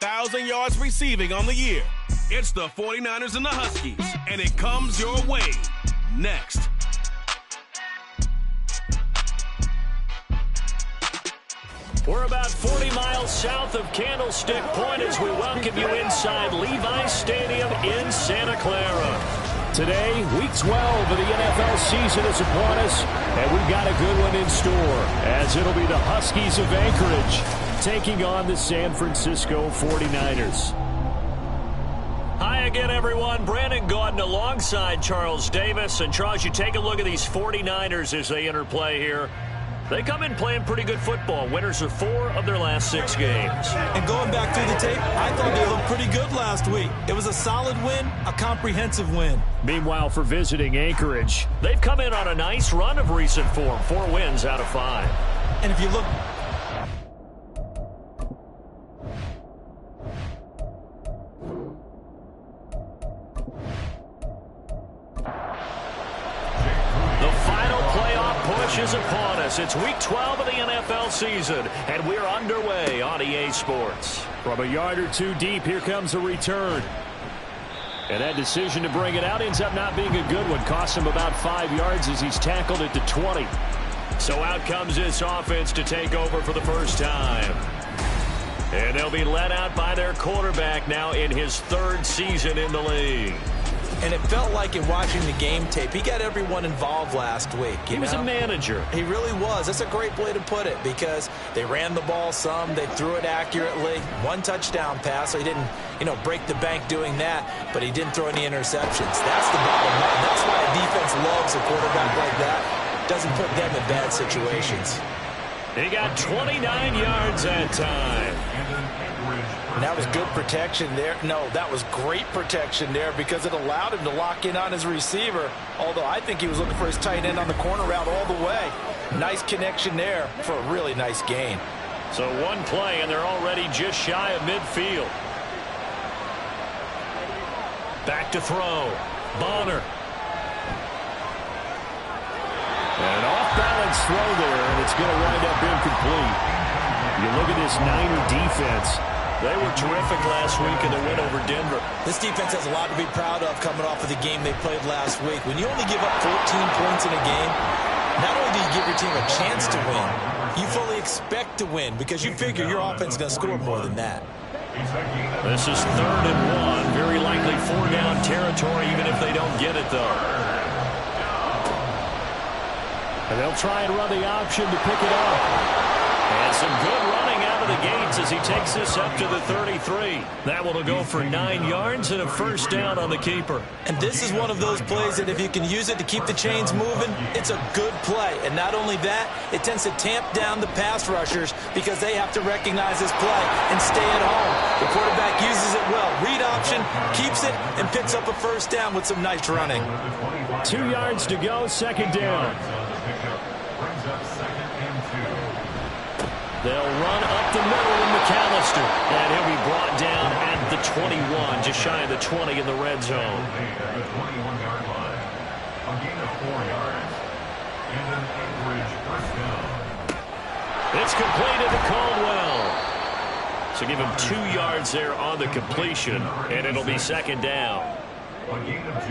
1,000 yards receiving on the year. It's the 49ers and the Huskies, and it comes your way next. We're about 40 miles south of Candlestick Point as we welcome you inside Levi's Stadium in Santa Clara. Today, Week 12 of the NFL season is upon us, and we've got a good one in store, as it'll be the Huskies of Anchorage taking on the San Francisco 49ers. Hi again, everyone. Brandon Gaudin alongside Charles Davis. And Charles, you take a look at these 49ers as they interplay here. They come in playing pretty good football. Winners of 4 of their last 6 games. And going back through the tape, I thought they looked pretty good last week. It was a solid win, a comprehensive win. Meanwhile, for visiting Anchorage, they've come in on a nice run of recent form. 4 wins out of 5. And if you look... is upon us. It's Week 12 of the NFL season, and we're underway on EA Sports. From a yard or 2 deep, here comes a return. And that decision to bring it out ends up not being a good one. Costs him about 5 yards as he's tackled it to 20. So out comes this offense to take over for the first time. And they'll be let out by their quarterback now in his 3rd season in the league. And it felt like in watching the game tape, he got everyone involved last week. He was a manager. He really was. That's a great way to put it because they ran the ball some. They threw it accurately. 1 touchdown pass. So he didn't, break the bank doing that, but he didn't throw any interceptions. That's the bottom line. That's why a defense loves a quarterback like that. Doesn't put them in bad situations. He got 29 yards that time. And that was good protection there. No, that was great protection there because it allowed him to lock in on his receiver, although I think he was looking for his tight end on the corner route all the way. Nice connection there for a really nice gain. So 1 play, and they're already just shy of midfield. Back to throw. Bonner. An off-balance throw there, and it's going to wind up incomplete. You look at this Niner defense. They were terrific last week in the win over Denver. This defense has a lot to be proud of coming off of the game they played last week. When you only give up 14 points in a game, not only do you give your team a chance to win, you fully expect to win because you figure your offense is going to score more than that. This is 3rd and 1. Very likely 4-down territory, even if they don't get it, though. And they'll try and run the option to pick it up. And some good running out of the gates as he takes this up to the 33. That one will go for 9 yards and a first down on the keeper. And this is one of those plays that if you can use it to keep the chains moving, it's a good play. And not only that, it tends to tamp down the pass rushers because they have to recognize this play and stay at home. The quarterback uses it well. Read option, keeps it, and picks up a first down with some nice running. 2 yards to go, 2nd down. They'll run up the middle with McAllister. And he'll be brought down at the 21, just shy of the 20 in the red zone. The 21-yard line. A gain of 4 yards. And an Anchorage first down. It's completed to Caldwell. So give him 2 yards there on the completion, and it'll be 2nd down.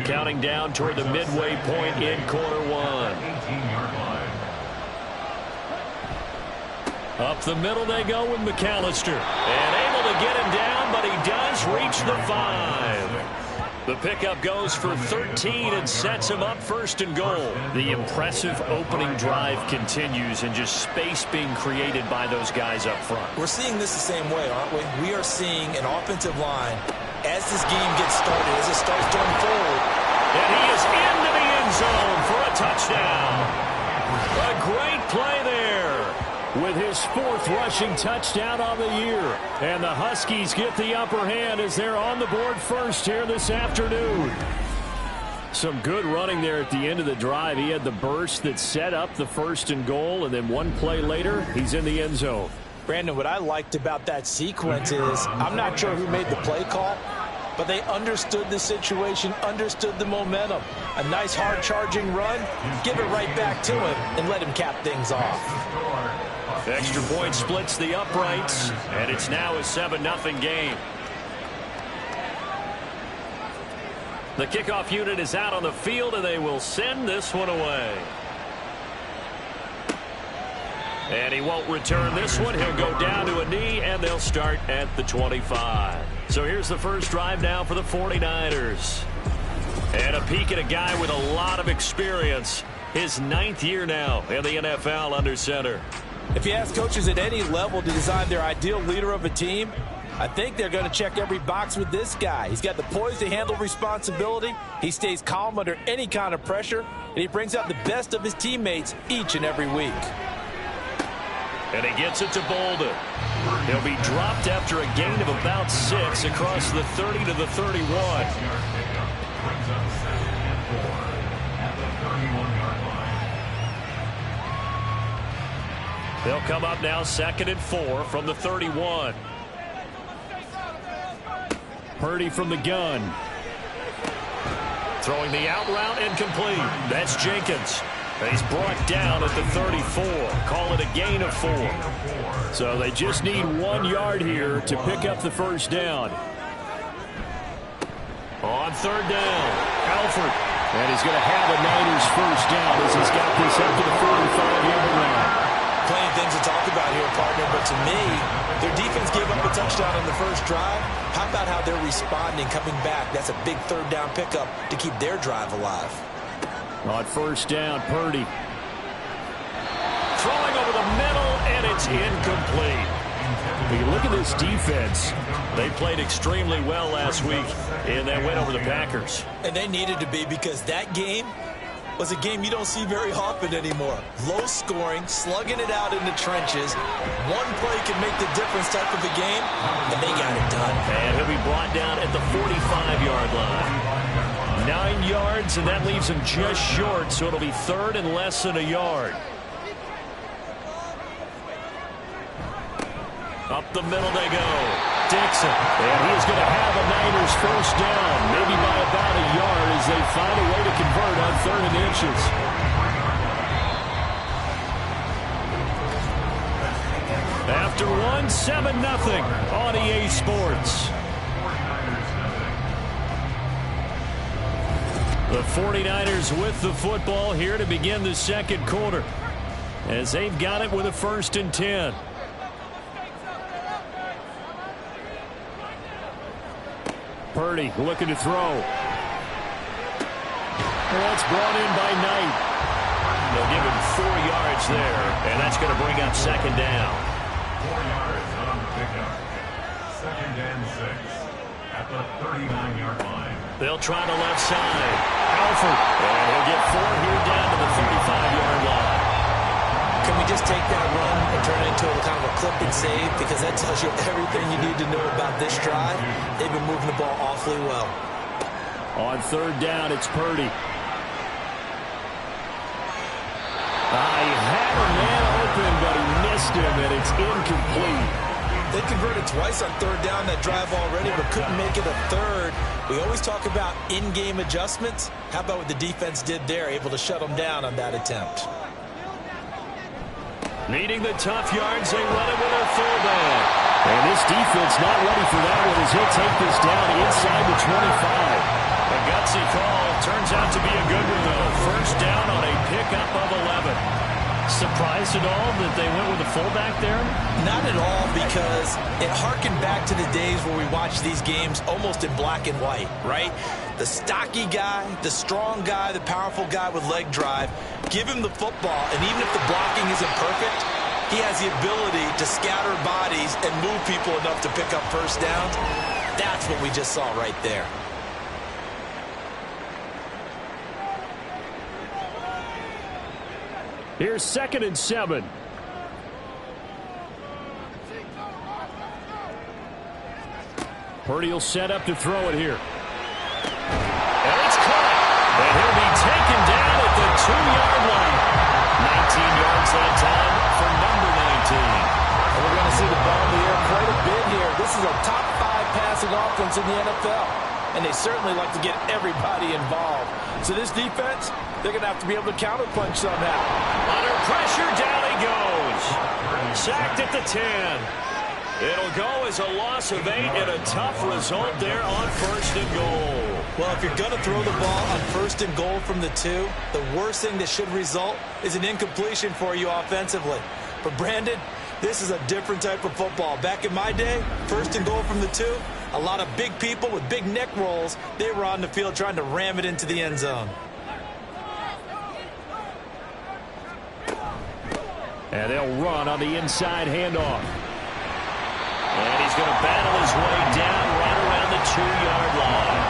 Counting down toward the midway point in quarter 1. 18-yard line. Up the middle they go with McAllister. And able to get him down, but he does reach the 5. The pickup goes for 13 and sets him up 1st and goal. The impressive opening drive continues and just space being created by those guys up front. We're seeing this the same way, aren't we? We are seeing an offensive line as this game gets started, as it starts to unfold. And he is into the end zone for a touchdown. A great play there. With his 4th rushing touchdown on the year. And the Huskies get the upper hand as they're on the board first here this afternoon. Some good running there at the end of the drive. He had the burst that set up the 1st and goal, and then 1 play later, he's in the end zone. Brandon, what I liked about that sequence is I'm not sure who made the play call, but they understood the situation, understood the momentum. A nice hard-charging run, give it right back to him, and let him cap things off. Extra point splits the uprights, and it's now a 7-0 game. The kickoff unit is out on the field, and they will send this one away. And he won't return this one. He'll go down to a knee, and they'll start at the 25. So here's the first drive now for the 49ers. And a peek at a guy with a lot of experience. His 9th year now in the NFL under center. If you ask coaches at any level to design their ideal leader of a team, I think they're going to check every box with this guy. He's got the poise to handle responsibility. He stays calm under any kind of pressure, and he brings out the best of his teammates each and every week. And he gets it to Bolden. He'll be dropped after a gain of about 6 across the 30 to the 31. They'll come up now 2nd and 4 from the 31. Purdy from the gun. Throwing the out route incomplete. That's Jenkins. He's brought down at the 34. Call it a gain of 4. So they just need 1 yard here to pick up the first down. On 3rd down, Alford. And he's going to have a Niners first down as he's got this up to the 45-yard line. Plenty of things to talk about here, partner, but to me, their defense gave up a touchdown on the first drive. How about how they're responding, coming back? That's a big 3rd down pickup to keep their drive alive. On 1st down, Purdy. Throwing over the middle, and it's incomplete. When you look at this defense, they played extremely well last week in that win over the Packers. And they needed to be, because that game was a game you don't see very often anymore. Low scoring, slugging it out in the trenches. One play can make the difference type of a game, and they got it done. And he'll be brought down at the 45-yard line. 9 yards, and that leaves him just short, so it'll be 3rd and less than a yard. Up the middle they go. Dixon, and he is going to have a Niners first down, maybe by about a yard as they find a way to convert on 3rd and inches. After 7-0 on EA Sports. The 49ers with the football here to begin the 2nd quarter, as they've got it with a 1st and 10. Purdy looking to throw. That's brought in by Knight. They'll give him 4 yards there, and that's going to bring up 2nd down. 4 yards on the pickup. 2nd and 6 at the 39-yard line. They'll try the left side. Alford. And he'll get 4 here down to the 35-yard line. Can we just take that run and turn it into a kind of a clip and save? Because that tells you everything you need to know about this drive. They've been moving the ball awfully well. On 3rd down, it's Purdy. He had a man open, but he missed him, and it's incomplete. They converted twice on 3rd down that drive already, but couldn't make it a 3rd. We always talk about in-game adjustments. How about what the defense did there, able to shut them down on that attempt? Needing the tough yards, they run it with a fullback. And this defense not ready for that one as he'll take this down inside the 25. A gutsy call turns out to be a good one, though. First down on a pickup of 11. Surprised at all that they went with a fullback there? Not at all, because it harkened back to the days where we watched these games almost in black and white, right? The stocky guy, the strong guy, the powerful guy with leg drive. Give him the football, and even if the blocking isn't perfect, he has the ability to scatter bodies and move people enough to pick up first downs. That's what we just saw right there. Here's 2nd and 7. Purdy will set up to throw it here. And it's caught. And he'll be taken down at the 2-yard line. 19 yards that time for number 19. And we're going to see the ball in the air quite a bit here. This is a top 5 passing offense in the NFL. And they certainly like to get everybody involved. So this defense, they're going to have to be able to counterpunch somehow. Under pressure, down he goes. Sacked at the 10. It'll go as a loss of 8 and a tough result there on 1st and goal. Well, if you're going to throw the ball on 1st and goal from the 2, the worst thing that should result is an incompletion for you offensively. But Brandon, this is a different type of football. Back in my day, 1st and goal from the 2, a lot of big people with big neck rolls, they were on the field trying to ram it into the end zone. And they'll run on the inside handoff. And he's going to battle his way down right around the 2-yard line.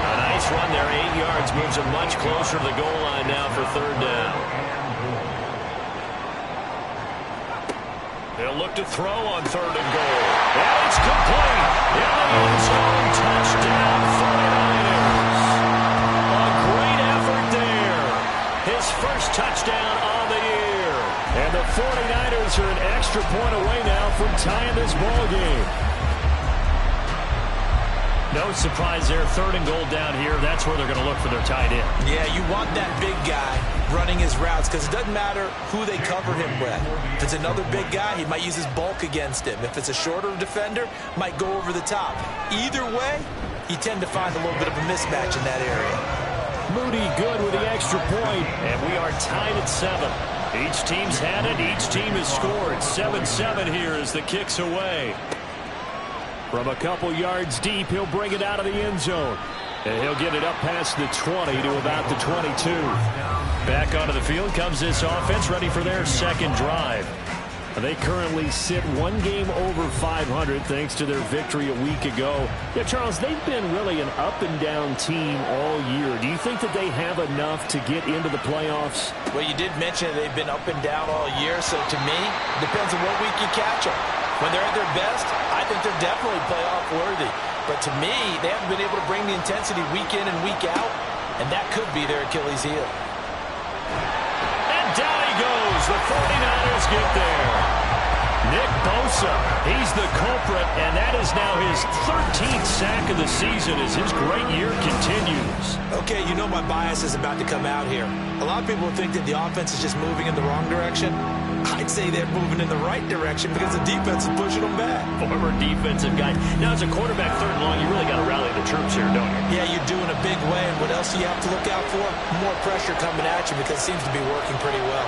A nice run there, 8 yards, moves him much closer to the goal line now for 3rd down. They'll look to throw on 3rd and goal. And it's complete. In the end zone, touchdown 49ers. A great effort there. His first touchdown on the year. And the 49ers are an extra point away now from tying this ball game. No surprise there. 3rd and goal down here. That's where they're going to look for their tight end. Yeah, you want that big guy running his routes because it doesn't matter who they cover him with. If it's another big guy, he might use his bulk against him. If it's a shorter defender, might go over the top. Either way, you tend to find a little bit of a mismatch in that area. Moody good with the extra point, and we are tied at 7. Each team's had it. Each team has scored. 7-7 here as the kick's away. From a couple yards deep, he'll bring it out of the end zone. And he'll get it up past the 20 to about the 22. Back onto the field comes this offense, ready for their 2nd drive. They currently sit 1 game over 500 thanks to their victory a week ago. Yeah, Charles, they've been really an up-and-down team all year. Do you think that they have enough to get into the playoffs? Well, you did mention they've been up and down all year, so to me, it depends on what week you catch them. When they're at their best, I think they're definitely playoff worthy. But to me, they haven't been able to bring the intensity week in and week out, and that could be their Achilles heel. And down he goes. The 49ers get there. Nick Bosa, he's the culprit, and that is now his 13th sack of the season as his great year continues. Okay, you know my bias is about to come out here. A lot of people think that the offense is just moving in the wrong direction. I'd say they're moving in the right direction because the defense is pushing them back. Former defensive guy. Now, as a quarterback 3rd and long, you really got to rally the troops here, don't you? Yeah, you're doing a big way, and what else do you have to look out for? More pressure coming at you because it seems to be working pretty well.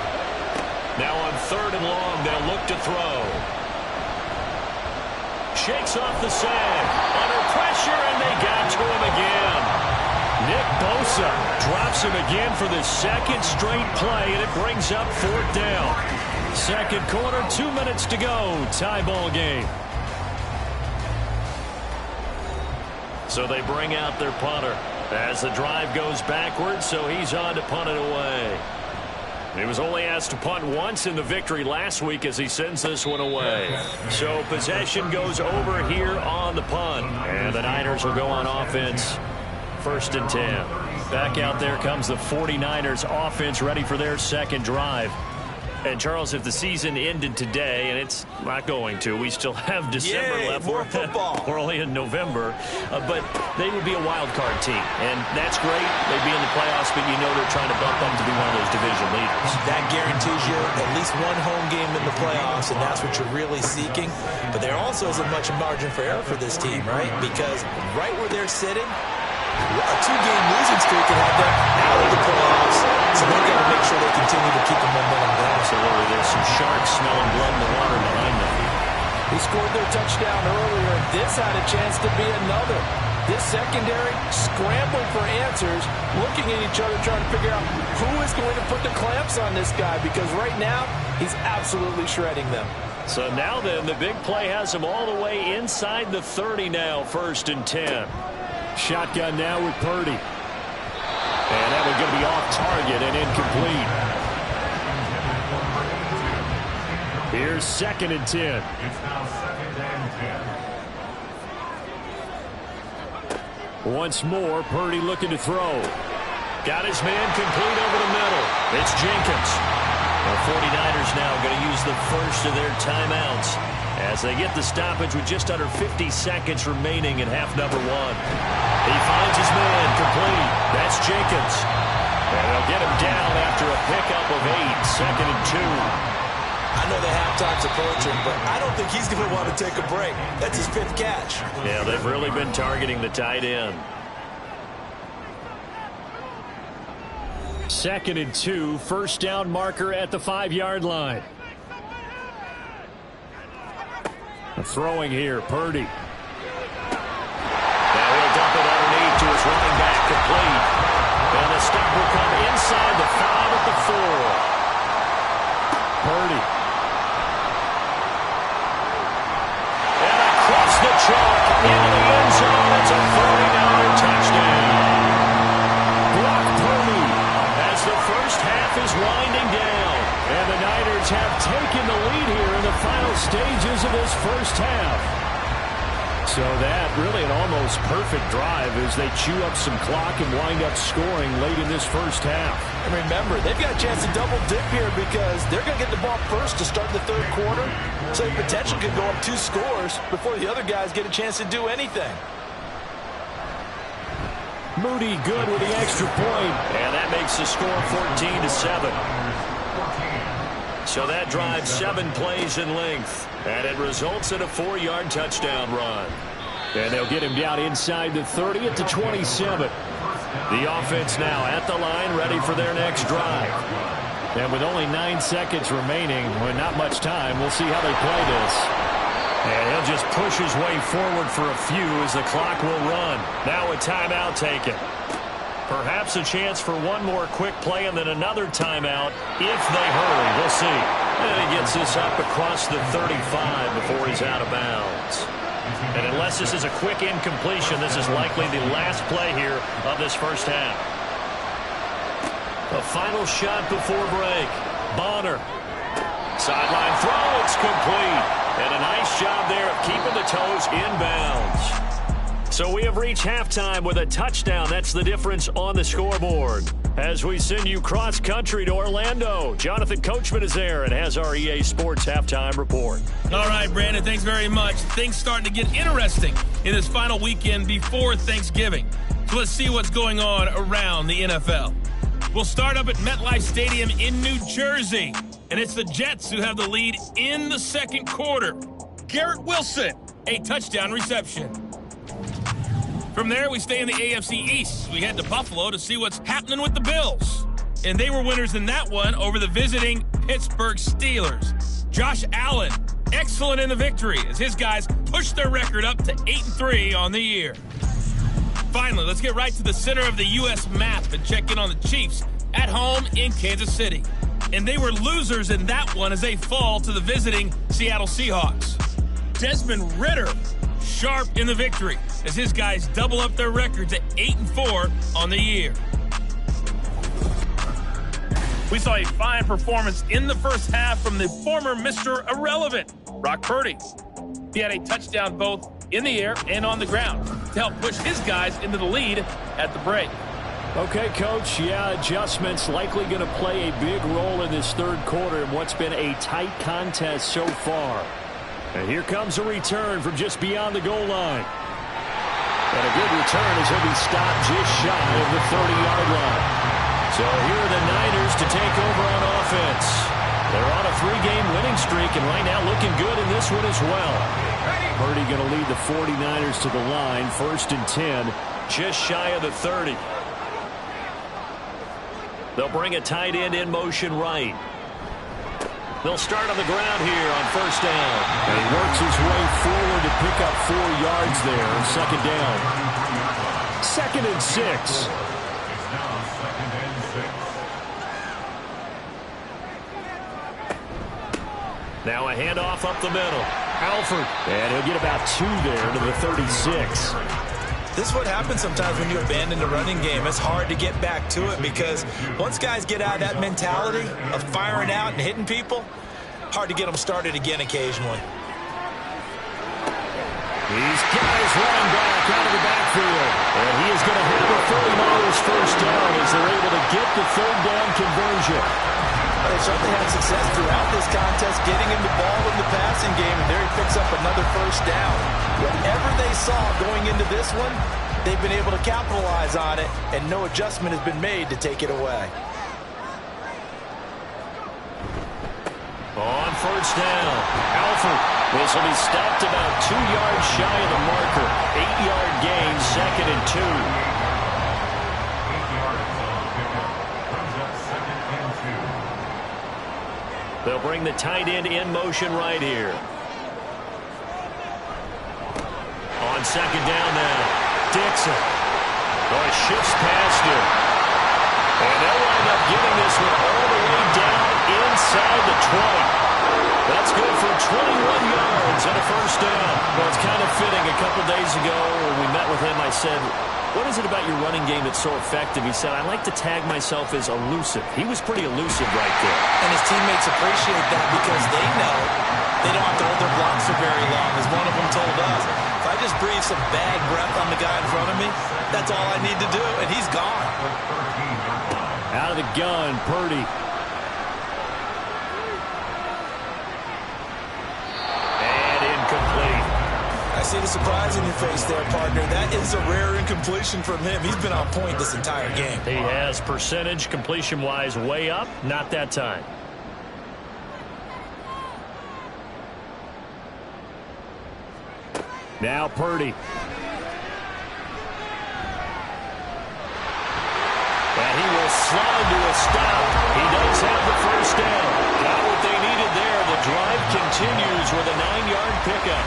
Now on 3rd and long, they'll look to throw. Shakes off the sag. Under pressure, and they got to him again. Nick Bosa drops him again for the 2nd straight play, and it brings up 4th down. 2nd quarter, 2 minutes to go. Tie ball game. So they bring out their punter as the drive goes backwards, so he's on to punt it away. He was only asked to punt once in the victory last week as he sends this one away. So possession goes over here on the punt. And the Niners will go on offense. 1st and 10. Back out there comes the 49ers offense ready for their 2nd drive. And, Charles, if the season ended today, and it's not going to, we still have December left. More football. We're only in November. But they would be a wild card team. And that's great. They'd be in the playoffs, but you know they're trying to bump up to be one of those division leaders. That guarantees you at least one home game in the playoffs, and that's what you're really seeking. But there also isn't much margin for error for this team, right? Because right where they're sitting, a 2-game losing streak could have them out of the playoffs. So they've got to make sure they continue to keep the momentum going. Absolutely. There's some sharks smelling blood in the water behind them. Who scored their touchdown earlier. This had a chance to be another. This secondary scrambling for answers, looking at each other, trying to figure out who is going to put the clamps on this guy, because right now he's absolutely shredding them. So now then, the big play has him all the way inside the 30 now, 1st and 10. Shotgun now with Purdy. And that one's going to be off target and incomplete. Here's 2nd and 10. It's now 2nd and 10. Once more, Purdy looking to throw. Got his man complete over the middle. It's Jenkins. The 49ers now going to use the first of their timeouts as they get the stoppage with just under 50 seconds remaining in half number 1. He finds his man complete. That's Jenkins. And they'll get him down after a pickup of 8. 2nd and 2. I know the halftime's approaching, but I don't think he's going to want to take a break. That's his 5th catch. Yeah, they've really been targeting the tight end. 2nd and 2, first down marker at the 5-yard line. Throwing here, Purdy. Now he'll dump it underneath to his running back, complete. And the stop will come inside the 5 at the 4. Purdy. And across the chalk into the end zone. It's a 40-yard touchdown. Brock Purdy as the first half is winding down. And the Niners have taken the lead here in the final stages of this first half. So that really an almost perfect drive as they chew up some clock and wind up scoring late in this first half. And remember, they've got a chance to double dip here because they're going to get the ball first to start the 3rd quarter. So the potential could go up 2 scores before the other guys get a chance to do anything. Moody good with the extra point. And that makes the score 14-7. So that drives 7 plays in length. And it results in a 4-yard touchdown run. And they'll get him down inside the 30 at the 27. The offense now at the line, ready for their next drive. And with only 9 seconds remaining, with not much time, we'll see how they play this. And he'll just push his way forward for a few as the clock will run. Now a timeout taken. Perhaps a chance for one more quick play and then another timeout if they hurry. We'll see. And he gets this up across the 35 before he's out of bounds. And unless this is a quick incompletion, this is likely the last play here of this first half. A final shot before break. Bonner. Sideline throw. It's complete. And a nice job there of keeping the toes inbounds. So we have reached halftime with a touchdown. That's the difference on the scoreboard. As we send you cross-country to Orlando, Jonathan Coachman is there and has our EA Sports halftime report. All right, Brandon, thanks very much. Things starting to get interesting in this final weekend before Thanksgiving. So let's see what's going on around the NFL. We'll start up at MetLife Stadium in New Jersey, and it's the Jets who have the lead in the 2nd quarter. Garrett Wilson, a touchdown reception. From there, we stay in the AFC East. We head to Buffalo to see what's happening with the Bills. And they were winners in that one over the visiting Pittsburgh Steelers. Josh Allen, excellent in the victory as his guys pushed their record up to 8-3 on the year. Finally, let's get right to the center of the U.S. map and check in on the Chiefs at home in Kansas City. And they were losers in that one as they fall to the visiting Seattle Seahawks. Desmond Ridder, sharp in the victory as his guys double up their records at 8-4 on the year. We saw a fine performance in the first half from the former Mr. Irrelevant, Brock Purdy. He had a touchdown both in the air and on the ground to help push his guys into the lead at the break. Okay, Coach, adjustments likely going to play a big role in this 3rd quarter in what's been a tight contest so far. And here comes a return from just beyond the goal line. And a good return as he'll be stopped just shy of the 30-yard line. So here are the Niners to take over on offense. They're on a 3-game winning streak and right now looking good in this one as well. Purdy going to lead the 49ers to the line, 1st and 10, just shy of the 30. They'll bring a tight end in motion right. They'll start on the ground here on 1st down. And he works his way forward to pick up 4 yards there on 2nd down. 2nd and 6. Now a handoff up the middle. Alford. And he'll get about 2 there to the 36. This is what happens sometimes when you abandon the running game. It's hard to get back to it because once guys get out of that mentality of firing out and hitting people, hard to get them started again occasionally. These guys running back out of the backfield. And he is going to hit the 49ers first down as they're able to get the 3rd down conversion. They certainly had success throughout this contest getting him the ball in the passing game, and there he picks up another 1st down. Whatever they saw going into this one, they've been able to capitalize on it, and no adjustment has been made to take it away. On first down. Alford. This will be stopped about 2 yards shy of the marker. 8-yard gain, 2nd and 2. 8 yards on the pickup. Brings up 2nd and 2. They'll bring the tight end in motion right here. On 2nd down now. Dixon. Oh, shifts past him. And they'll wind up getting this one all the way down inside the 20. That's good for 21 yards and a first down. Well, it's kind of fitting. A couple days ago when we met with him, I said, what is it about your running game that's so effective? He said, I like to tag myself as elusive. He was pretty elusive right there. And his teammates appreciate that because they know they don't have to hold their blocks for very long. As one of them told us, if I just breathe some bad breath on the guy in front of me, that's all I need to do, and he's gone. Out of the gun, Purdy. I see the surprise in your face there, partner. That is a rare incompletion from him. He's been on point this entire game. He has percentage completion-wise way up. Not that time. Now Purdy. And he will slide to a stop. He does have the first down. Got what they needed there. The drive continues with a 9-yard pickup.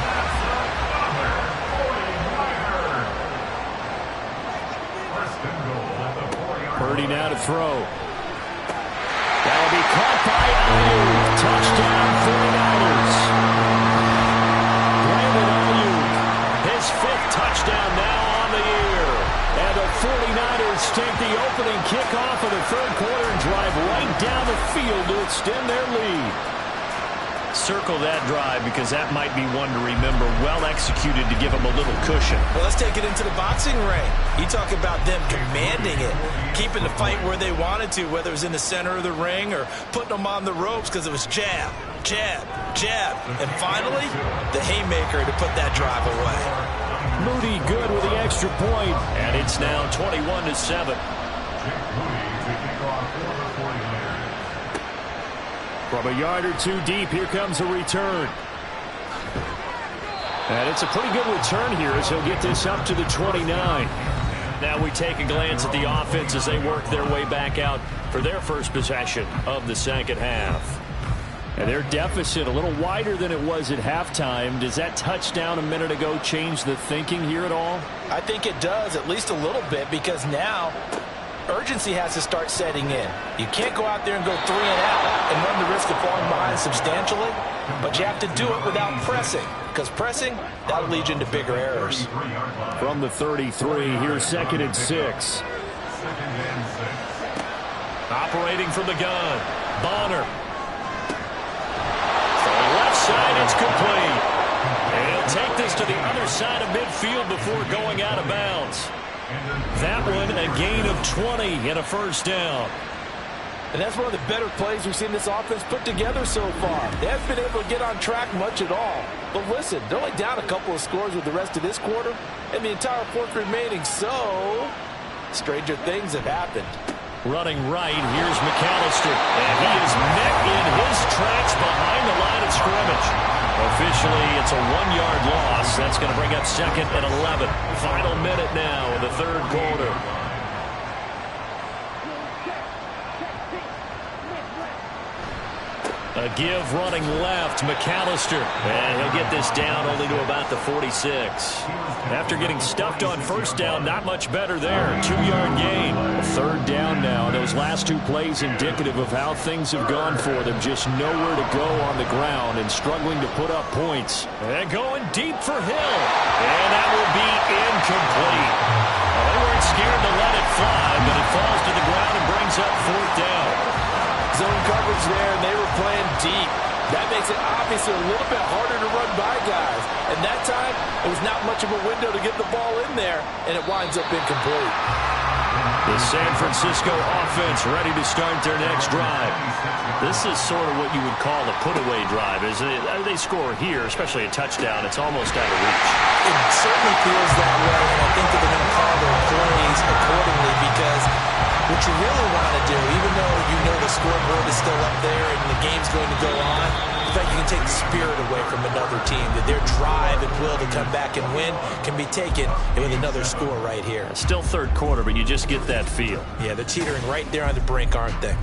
Purdy now to throw. That'll be caught by Ayuk. Touchdown 49ers. Brandon Ayuk, his 5th touchdown now on the year. And the 49ers take the opening kickoff of the 3rd quarter and drive right down the field to extend their lead. Circle that drive because that might be one to remember. Well executed to give them a little cushion. Well, let's take it into the boxing ring. You talk about them commanding it, keeping the fight where they wanted to, whether it was in the center of the ring or putting them on the ropes because it was jab, jab, jab. And finally, the haymaker to put that drive away. Moody good with the extra point. And it's now 21-7. From a yard or two deep, here comes a return. And it's a pretty good return here as he'll get this up to the 29. Now we take a glance at the offense as they work their way back out for their first possession of the second half. And their deficit a little wider than it was at halftime. Does that touchdown a minute ago change the thinking here at all? I think it does, at least a little bit, because now urgency has to start setting in. You can't go out there and go 3 and out and run the risk of falling behind substantially, but you have to do it without pressing, because pressing, that'll lead you into bigger errors. From the 33, here's 2nd and 6. Operating from the gun, Bonner. From the left side, it's complete. And he'll take this to the other side of midfield before going out of bounds. That one, a gain of 20 and a first down. And that's one of the better plays we've seen this offense put together so far. They haven't been able to get on track much at all. But listen, they're only down a couple of scores with the rest of this quarter, and the entire 4th remaining, so stranger things have happened. Running right, here's McAllister. And he is met in his tracks behind the line of scrimmage. Officially, it's a 1-yard loss. That's going to bring up 2nd and 11. Final minute now of the 3rd quarter. A give running left, McAllister. And he'll get this down only to about the 46. After getting stuffed on first down, not much better there. 2-yard gain. 3rd down now. Those last 2 plays indicative of how things have gone for them. Just nowhere to go on the ground and struggling to put up points. And going deep for Hill. And that will be incomplete. Well, they weren't scared to let it fly, but it falls to the ground and brings up 4th down. Zone coverage there, and they were playing deep. That makes it obviously a little bit harder to run by guys. And that time, it was not much of a window to get the ball in there, and it winds up incomplete. The San Francisco offense ready to start their next drive. This is sort of what you would call a put-away drive. As they score here, especially a touchdown, it's almost out of reach. It certainly feels that way, and I think that they're going to call their plays accordingly because what you really want to do, even though you know the scoreboard is still up there and the game's going to go on, the fact you can take the spirit away from another team, that their drive and will to come back and win can be taken with another score right here. Still third quarter, but you just get that feel. Yeah, they're teetering right there on the brink, aren't they?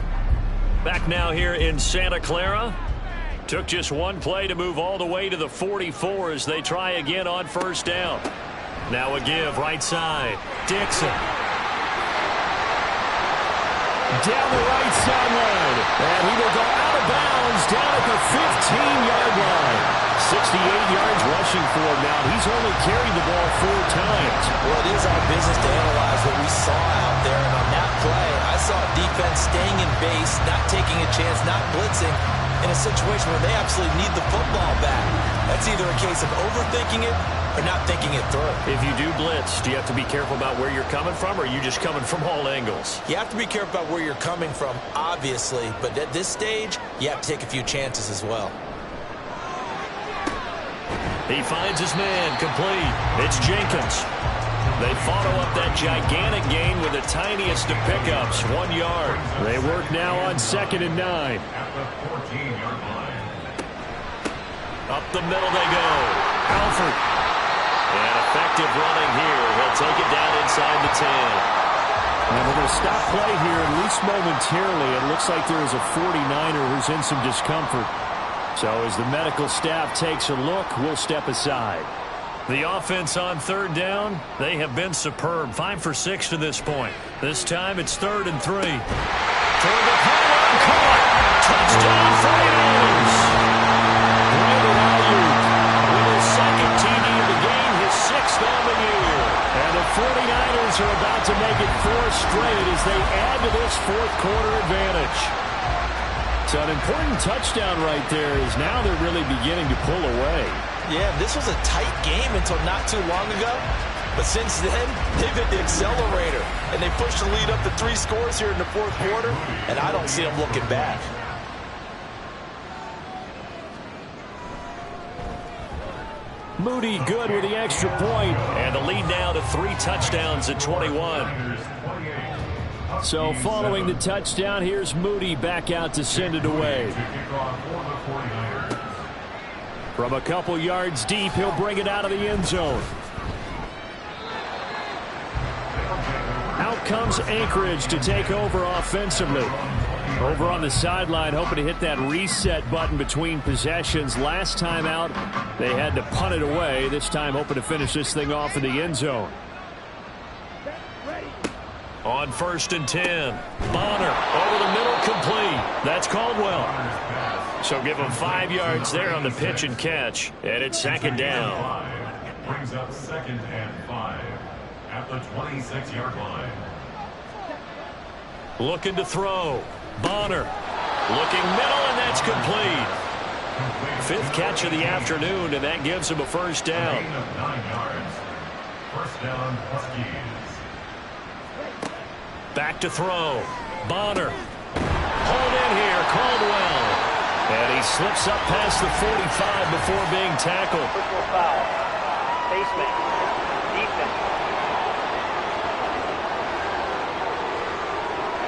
Back now here in Santa Clara. Took just one play to move all the way to the 44 as they try again on first down. Now a give right side. Dixon. Down the right sideline. And he will go out of bounds down at the 15-yard line. 68 yards rushing for him now. He's only carried the ball 4 times. Well, it is our business to analyze what we saw out there. And on that play, I saw defense staying in base, not taking a chance, not blitzing, in a situation where they absolutely need the football back. That's either a case of overthinking it or not thinking it through. If you do blitz, do you have to be careful about where you're coming from, or are you just coming from all angles? You have to be careful about where you're coming from, obviously, but at this stage, you have to take a few chances as well. He finds his man, complete. It's Jenkins. They follow up that gigantic gain with the tiniest of pickups, 1 yard. They work now on 2nd and 9. At the 14-yard line. Up the middle they go. Alford. And effective running here. He'll take it down inside the 10. And we're going to stop play here, at least momentarily. It looks like there is a 49er who's in some discomfort. So as the medical staff takes a look, we'll step aside. The offense on 3rd down, they have been superb. 5 for 6 to this point. This time it's 3rd and 3. Throw the pylon, caught. Touchdown 49ers. Brandon Ayuk with his 2nd TD of the game, his 6th on the year. And the 49ers are about to make it 4 straight as they add to this 4th quarter advantage. So an important touchdown right there is now they're really beginning to pull away. Yeah, this was a tight game until not too long ago. But since then, they've hit the accelerator. And they pushed the lead up to 3 scores here in the 4th quarter. And I don't see them looking back. Moody good with the extra point. And the lead now to 3 touchdowns at 21. So following the touchdown, here's Moody back out to send it away. From a couple yards deep, he'll bring it out of the end zone. Out comes Anchorage to take over offensively. Over on the sideline, hoping to hit that reset button between possessions. Last time out, they had to punt it away. This time, hoping to finish this thing off in the end zone. On 1st and 10, Bonner over the middle, complete. That's Caldwell. So give him 5 yards there on the pitch and catch, and it's 2nd down. Brings up 2nd and 5 at the 26-yard line. Looking to throw. Bonner looking middle, and that's complete. 5th catch of the afternoon, and that gives him a 1st down. Gain of 9 yards. 1st down, Huskies. Back to throw. Bonner. Hold in here, Caldwell. And he slips up past the 45 before being tackled. Personal foul. Face mask. Defense.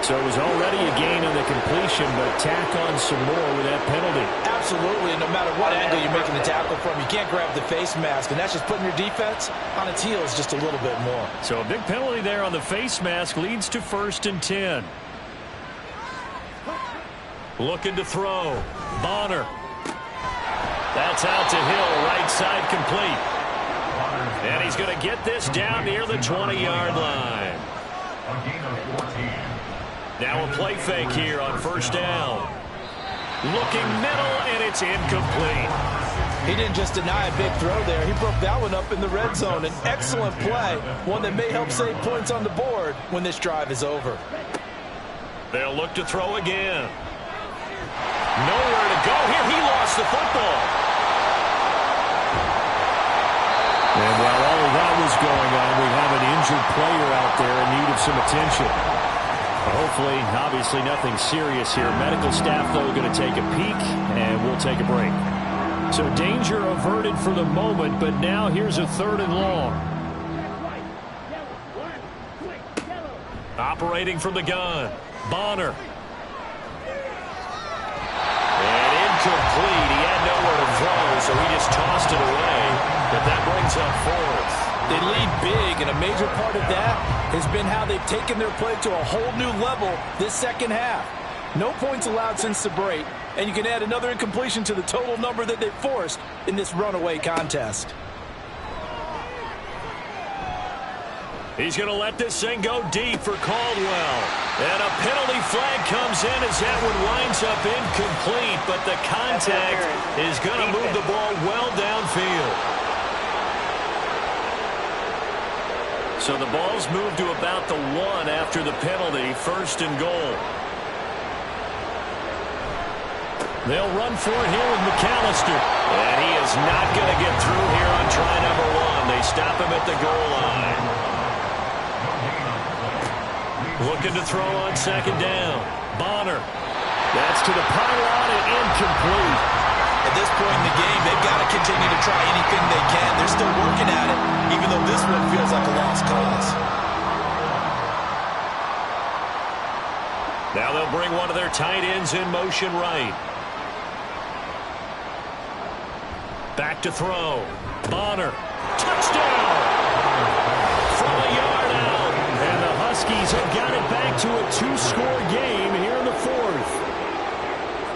So it was already a gain on the completion, but tack on some more with that penalty. Absolutely, and no matter what angle you're making the tackle from, you can't grab the face mask, and that's just putting your defense on its heels just a little bit more. So a big penalty there on the face mask leads to 1st and 10. Looking to throw. Bonner. That's out to Hill, right side complete. And he's going to get this down near the 20-yard line. A gain of 14. Now a play fake here on 1st down. Looking middle, and it's incomplete. He didn't just deny a big throw there. He broke that one up in the red zone. An excellent play, one that may help save points on the board when this drive is over. They'll look to throw again. Nowhere to go here. He lost the football. And while all of that was going on, we have an injured player out there in need of some attention. Hopefully, obviously nothing serious here. Medical staff, though, going to take a peek, and we'll take a break. So danger averted for the moment, but now here's a 3rd and long. Operating from the gun. Bonner. And incomplete. He so he just tossed it away. But that brings up fourth. They lead big, and a major part of that has been how they've taken their play to a whole new level this second half. No points allowed since the break, and you can add another incompletion to the total number that they forced in this runaway contest. He's going to let this thing go deep for Caldwell. And a penalty flag comes in as that one winds up incomplete, but the contact is going to move the ball well downfield. So the ball's moved to about the 1 after the penalty, 1st and goal. They'll run for it here with McAllister. And he is not going to get through here on try number 1. They stop him at the goal line. Looking to throw on 2nd down. Bonner. That's to the pylon and incomplete. At this point in the game, they've got to continue to try anything they can. They're still working at it, even though this one feels like a lost cause. Now they'll bring one of their tight ends in motion right. Back to throw. Bonner. Touchdown! From a yard out. And the Huskies have got it back to a 2-score game here in the 4th.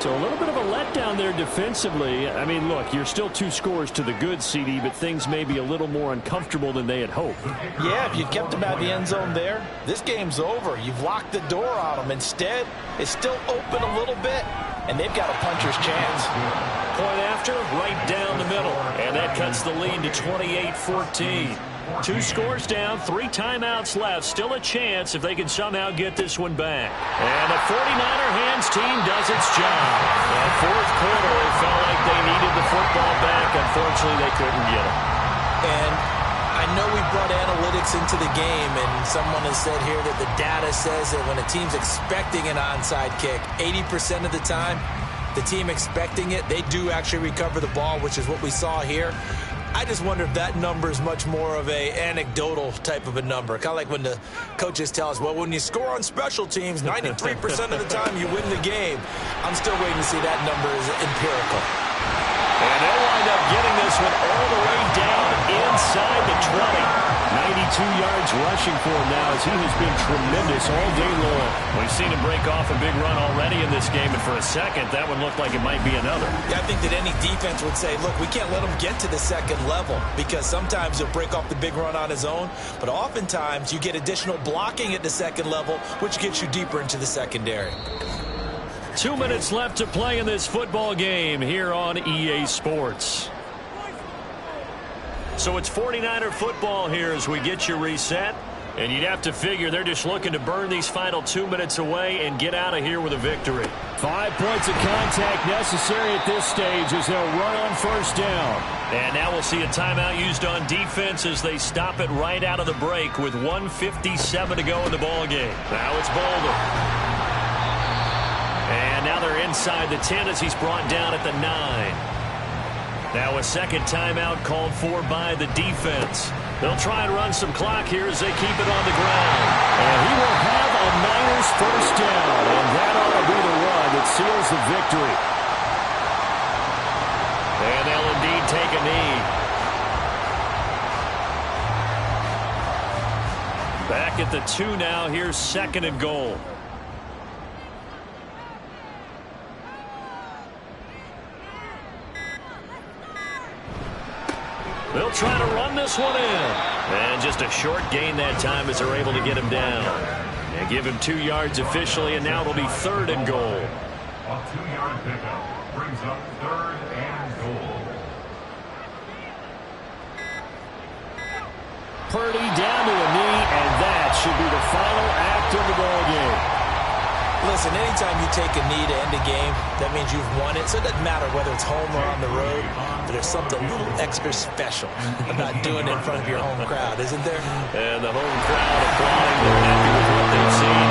So a little bit of a letdown there defensively. I mean, look, you're still 2 scores to the good, CD, but things may be a little more uncomfortable than they had hoped. Yeah, if you kept them out of the end zone there, this game's over. You've locked the door on them. Instead, it's still open a little bit, and they've got a puncher's chance. Point after, right down the middle. And that cuts the lead to 28-14. 2 scores down, 3 timeouts left. Still a chance if they can somehow get this one back. And the 49er hands team does its job. That 4th quarter, they felt like they needed the football back. Unfortunately, they couldn't get it. And I know we brought analytics into the game, and someone has said here that the data says that when a team's expecting an onside kick, 80% of the time, the team expecting it, they do actually recover the ball, which is what we saw here. I just wonder if that number is much more of a anecdotal type of a number. Kind of like when the coaches tell us, well, when you score on special teams, 93% of the time you win the game. I'm still waiting to see that number is empirical. And they'll wind up getting this one all the way down inside the 20. 92 yards rushing for him now as he has been tremendous all day long. We've seen him break off a big run already in this game, and for a second, that one looked like it might be another. Yeah, I think that any defense would say, look, we can't let him get to the second level because sometimes he'll break off the big run on his own, but oftentimes you get additional blocking at the second level, which gets you deeper into the secondary. 2 minutes left to play in this football game here on EA Sports. So it's 49er football here as we get you reset. And you'd have to figure they're just looking to burn these final 2 minutes away and get out of here with a victory. 5 points of contact necessary at this stage as they'll run on 1st down. And now we'll see a timeout used on defense as they stop it right out of the break with 1:57 to go in the ball game. Now it's Boulder. And now they're inside the 10 as he's brought down at the 9. Now a second timeout called for by the defense. They'll try and run some clock here as they keep it on the ground. And he will have a Niners 1st down. And that ought to be the run that seals the victory. And they'll indeed take a knee. Back at the 2 now. Here's 2nd and goal. They'll try to run this one in. And just a short gain that time as they're able to get him down. And give him 2 yards officially, and now it'll be 3rd and goal. A 2-yard pickup brings up 3rd and goal. Purdy down to a knee, and that should be the final act of the ball game. Listen, anytime you take a knee to end a game, that means you've won it. So it doesn't matter whether it's home or on the road, but there's something a little extra special about doing it in front of your home crowd, isn't there? And the home crowd applauding. They're happy with what they've seen.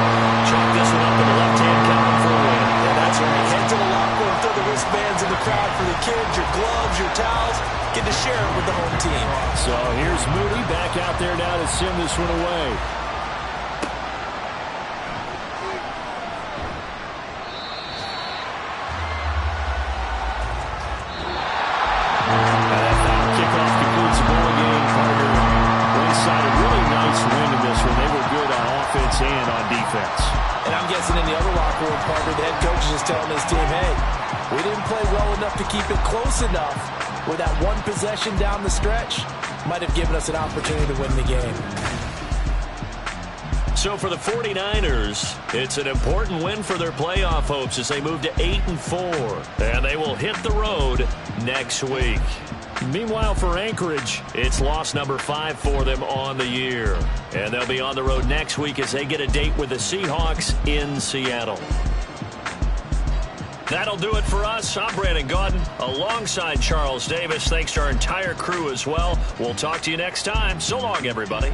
Chalk this one up to the left-hand column for a win. Yeah, that's right. Head to the locker room, throw the wristbands in the crowd for the kids, your gloves, your towels. Get to share it with the home team. So here's Moody back out there now to send this one away. fourth quarter, the head coach is just telling his team, hey, we didn't play well enough to keep it close enough where that one possession down the stretch might have given us an opportunity to win the game. So for the 49ers, it's an important win for their playoff hopes as they move to 8-4. And they will hit the road next week. Meanwhile, for Anchorage, it's loss number 5 for them on the year. And they'll be on the road next week as they get a date with the Seahawks in Seattle. That'll do it for us. I'm Brandon Gaudin alongside Charles Davis. Thanks to our entire crew as well. We'll talk to you next time. So long, everybody.